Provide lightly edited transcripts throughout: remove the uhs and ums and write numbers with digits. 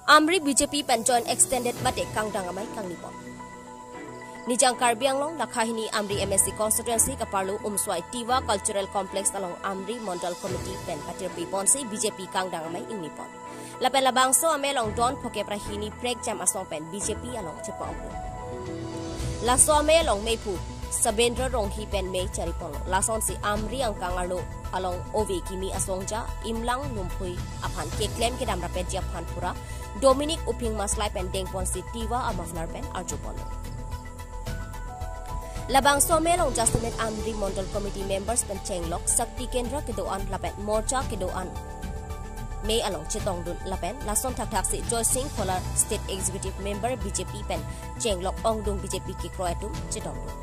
Amri BJP pen joint extended mate kangdang amai kang nipon. Nijang Karbi Anglong lakhahini Amri MSC constituency kaparlu umswai Tiwa Cultural Complex along Amri Mondal Committee pen patir piponsi BJP kangdang amai ing nipon. Lapen labangso ame long don poke prahini prek jam asong pen BJP along cepong. Laso ame long meipu Sabendra ronghi pen mei charipon. Lason si Amri ang kangarlo along OV kimi asongja imlang numpui apan ke claim ke damra pen japan pura Dominic uping maslai pen dengpon si Tiwa amaflar pen arjupon. Labang somelong Justinet Amri Mondal Committee members pen Chenglok Sakti Kendra kedoan lapen Morcha kedoan May along Chitong dun lapen lason tak si Joy Singh Kholar State Executive Member BJP pen Chenglok Ongdung BJP ki Kroatum Chitong dun.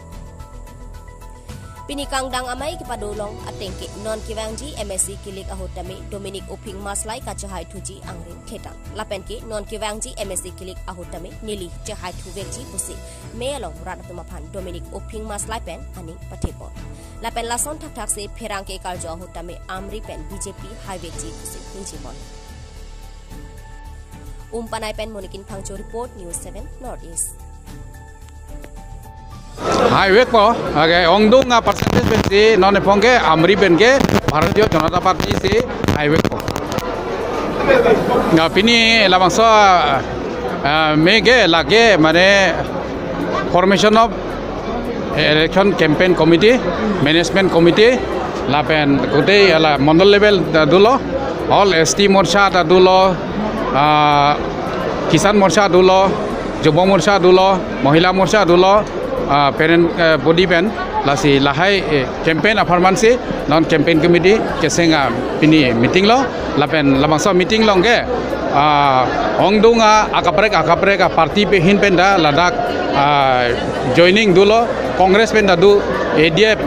Pinikang dang amai kipadulong atengke non kiwangji MSC kilik ahotame Dominic uping maslai kachahai thuji angrin khetang lapen ke non kiwangji MSC kilik ahotame nili chahai thuvekji pusi melong ranatumapan Dominic uping maslai pen ani pathepon lapen lason thak se pherang ke karjo ahotame Amri pen BJP highway ji pusi hinjibon umpanai pen monikin phangcho report News 7 Northeast Highway po, okay, Ongdung percentage bensi non pongke Amri benke Bharatiya Janata Party si highway po. Nggak pini labangso mege lage mane formation of election campaign committee, management committee, lapen kute ala mondal level dulo, all ST Morcha dulo, Kisan Morcha dulo, Jubo Morcha dulo, Mahila Morcha dulo. Parent body pen lasi lahai campaign performance non campaign committee kesenga pini meeting lo lapen lamangso meeting long ke ongdunga akaprek party pe hin penda ladak joining dulo congress penda du ADF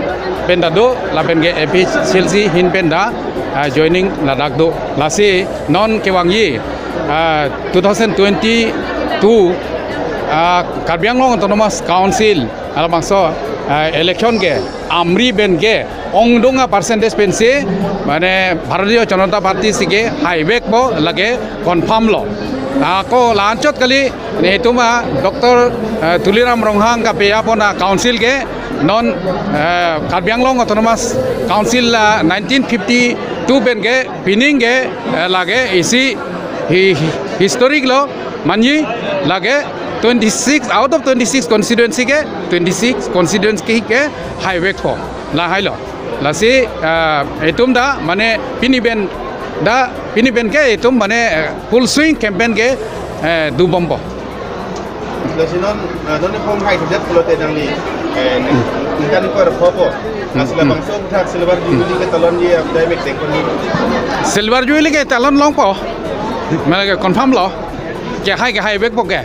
penda du lapen ke APCLC hin penda joining ladak du lasi non kewangi 2022 Karbi Anglong Autonomous Council alabangso election ke Amri ben ke Ongdunga percentage pensi mane Bharatiya Janata Party sike highway po lage confirm lo ako lanchot kali netuma Dr. Tuliram Ronghang ka peya pona council ke non Karbi Anglong Autonomous Council 1952 ben ke pining ke lage isi historic lo manji lage 26 out of 26 constituency ke 26 constituency ke highway ko la hailo la si etum da mane piniben ke etum mane full swing campaign ke du bombo la si non pom hai ke jet polote dang ni kan ko ropo asla bangso thak silver jubilee ke talon ye apdai mek tek ni silver jubilee ke talon long po mane confirm lo ke highway po ke